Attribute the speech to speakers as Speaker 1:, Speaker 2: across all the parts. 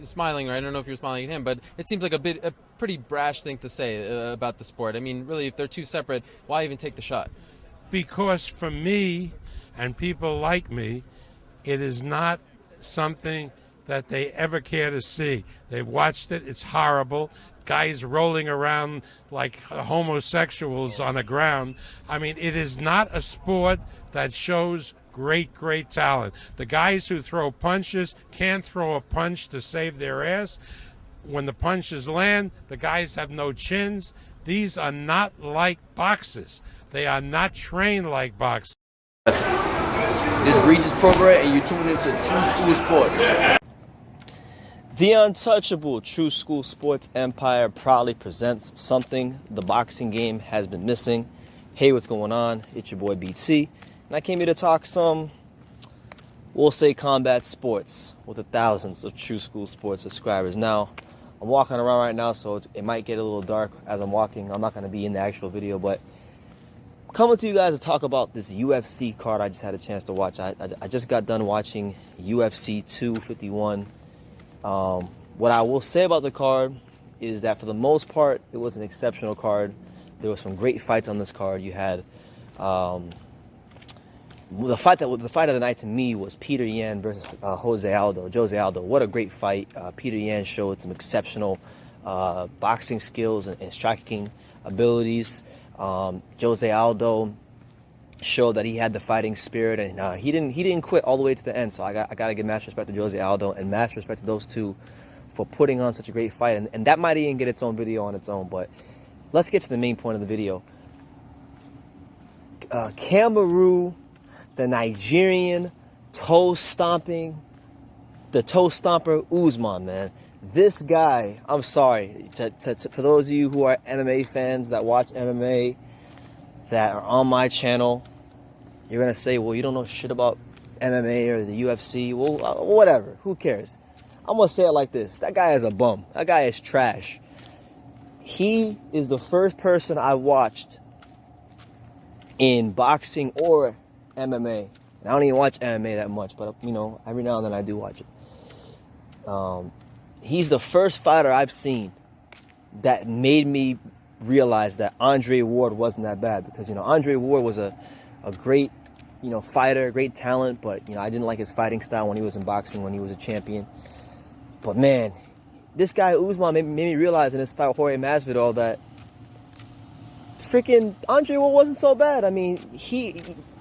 Speaker 1: Smiling, or I don't know if you're smiling at him, but it seems like a pretty brash thing to say about the sport. I mean, really, if they're two separate, why even take the shot?
Speaker 2: Because for me and people like me, it is not something that they ever care to see. They've watched it, it's horrible. Guys rolling around like homosexuals on the ground. I mean, it is not a sport that shows great talent. The guys who throw punches can't throw a punch to save their ass. When the punches land, the guys have no chins. These are not like boxers. They are not trained like boxers.
Speaker 3: This is Regis program, and you're tuning into True School Sports.
Speaker 4: The untouchable True School Sports empire proudly presents something the boxing game has been missing. Hey, what's going on? It's your boy BT, and I came here to talk some, we'll say, combat sports with the thousands of True School Sports subscribers. Now, I'm walking around right now, so it might get a little dark as I'm walking. I'm not going to be in the actual video, but coming to you guys to talk about this UFC card I just had a chance to watch. I just got done watching UFC 251. What I will say about the card is that for the most part, it was an exceptional card. There were some great fights on this card. You had the fight of the night to me was Peter Yan versus Jose Aldo. What a great fight. Peter Yan showed some exceptional boxing skills and striking abilities. Jose Aldo showed that he had the fighting spirit, and he didn't quit all the way to the end. So I got to give mass respect to Jose Aldo and mass respect to those two for putting on such a great fight. And that might even get its own video on its own. But let's get to the main point of the video. Kamaru, the Nigerian toe stomper Usman, man. This guy, I'm sorry, for those of you who are MMA fans that watch MMA, that are on my channel, you're going to say, well, you don't know shit about MMA or the UFC. Well, whatever. Who cares? I'm going to say it like this. That guy is a bum. That guy is trash. He is the first person I watched in boxing or MMA. And I don't even watch MMA that much, but, you know, every now and then I do watch it. He's the first fighter I've seen that made me realize that Andre Ward wasn't that bad, because, you know, Andre Ward was a great, you know, fighter, great talent, but, you know, I didn't like his fighting style when he was in boxing, when he was a champion. But man, this guy Usman made me realize in this fight with Jorge Masvidal that freaking Andre Ward wasn't so bad. I mean,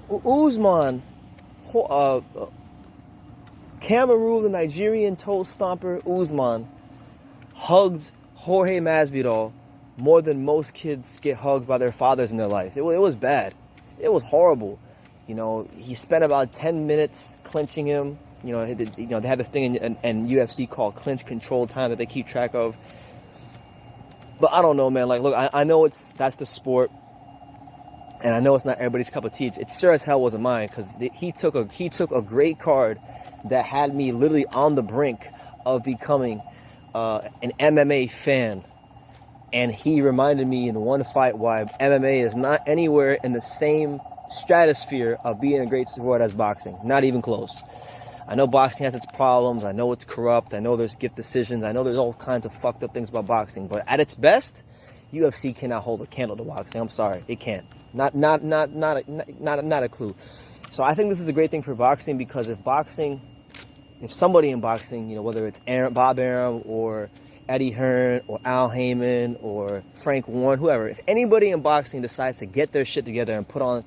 Speaker 4: Usman, Kamaru, the Nigerian toe stomper Usman, hugged Jorge Masvidal more than most kids get hugged by their fathers in their life. It was bad. It was horrible. You know, he spent about 10 minutes clinching him. You know, they have this thing in UFC called clinch control time that they keep track of. But I don't know, man. Like, look, I know that's the sport, and I know it's not everybody's cup of tea. It sure as hell wasn't mine, because he took a great card that had me literally on the brink of becoming an MMA fan. And he reminded me in one fight why MMA is not anywhere in the same stratosphere of being a great sport as boxing. Not even close. I know boxing has its problems. I know it's corrupt. I know there's gift decisions. I know there's all kinds of fucked up things about boxing. But at its best, UFC cannot hold a candle to boxing. I'm sorry, it can't. Not a clue. So I think this is a great thing for boxing, because if somebody in boxing, you know, whether it's Bob Arum or Eddie Hearn or Al Heyman or Frank Warren, whoever, if anybody in boxing decides to get their shit together and put on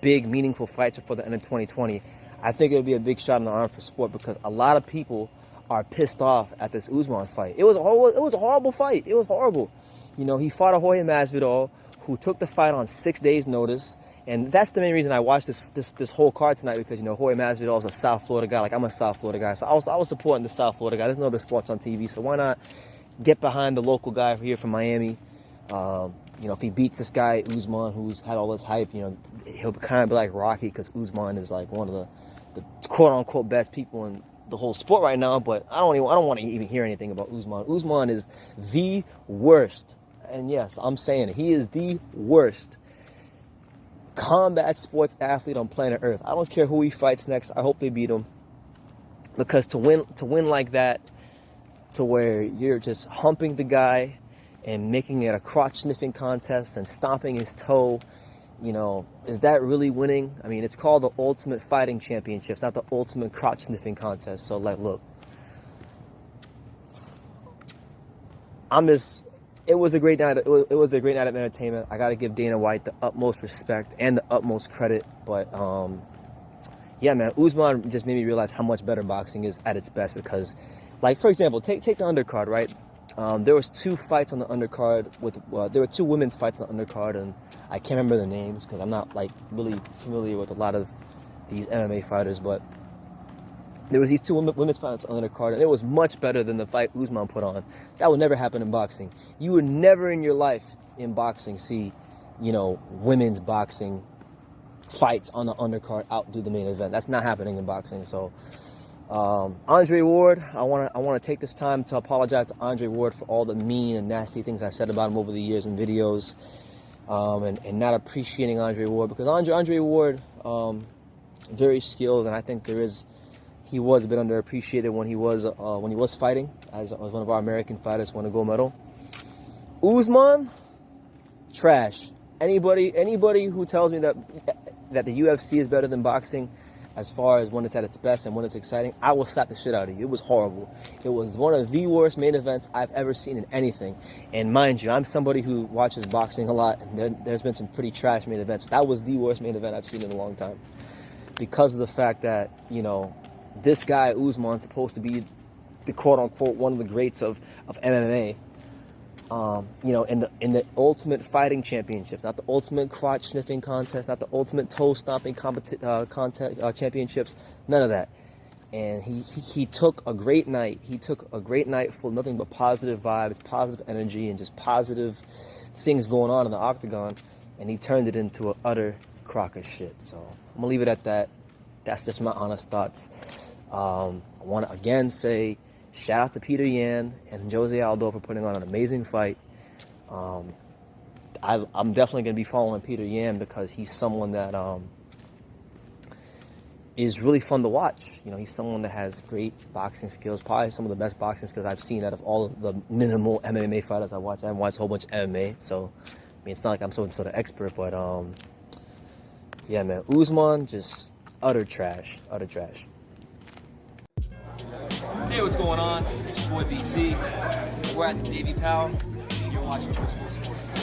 Speaker 4: big, meaningful fights before the end of 2020, I think it would be a big shot in the arm for sport, because a lot of people are pissed off at this Usman fight. It was a horrible fight. It was horrible. You know, he fought a Jorge Masvidal who took the fight on 6 days' notice. And that's the main reason I watched this whole card tonight, because, you know, Jorge Masvidal is a South Florida guy. Like, I'm a South Florida guy. So I was supporting the South Florida guy. There's no other sports on TV, so why not get behind the local guy here from Miami? You know, if he beats this guy, Usman, who's had all this hype, you know, he'll kind of be like Rocky, because Usman is like one of the quote-unquote best people in the whole sport right now. But I don't want to even hear anything about Usman. Usman is the worst. And yes, I'm saying it. He is the worst combat sports athlete on planet Earth. I don't care who he fights next. I hope they beat him, because to win like that, to where you're just humping the guy and making it a crotch sniffing contest and stomping his toe, you know, is that really winning? I mean, it's called the Ultimate Fighting Championships, not the Ultimate Crotch Sniffing Contest. So, like, look, it was a great night. It was a great night of entertainment. I got to give Dana White the utmost respect and the utmost credit. But yeah, man, Usman just made me realize how much better boxing is at its best. Because, like, for example, take the undercard, right? There was 2 fights on the undercard there were 2 women's fights on the undercard, and I can't remember the names because I'm not like really familiar with a lot of these MMA fighters. But there was these 2 women's fights on the card, and it was much better than the fight Usman put on. That would never happen in boxing. You would never in your life in boxing see, you know, women's boxing fights on the undercard outdo the main event. That's not happening in boxing. So, Andre Ward, I want to take this time to apologize to Andre Ward for all the mean and nasty things I said about him over the years in videos, and not appreciating Andre Ward, because Andre Ward, very skilled, and I think he was a bit underappreciated when he was fighting as one of our American fighters who won a gold medal. Usman, trash. Anybody who tells me that the UFC is better than boxing as far as when it's at its best and when it's exciting, I will slap the shit out of you. It was horrible. It was one of the worst main events I've ever seen in anything. And mind you, I'm somebody who watches boxing a lot, and there's been some pretty trash main events. That was the worst main event I've seen in a long time, because of the fact that, you know, this guy Usman's supposed to be the quote-unquote one of the greats of MMA. You know, in the Ultimate Fighting Championships, not the Ultimate Crotch Sniffing Contest, not the Ultimate Toe Stomping Championships, none of that. And he took a great night. He took a great night full of nothing but positive vibes, positive energy, and just positive things going on in the octagon, and he turned it into an utter crock of shit. So I'm gonna leave it at that. That's just my honest thoughts. I want to again say shout out to Peter Yan and Jose Aldo for putting on an amazing fight. I'm definitely going to be following Peter Yan because he's someone that is really fun to watch. You know, he's someone that has great boxing skills, probably some of the best boxing skills I've seen out of all of the minimal MMA fighters I watch. I haven't watched a whole bunch of MMA, so I mean, it's not like I'm some sort of expert, but yeah, man, Usman, just utter trash, utter trash.
Speaker 5: Hey, what's going on? It's your boy BT. We're at the Davy Powell, and you're watching True School Sports.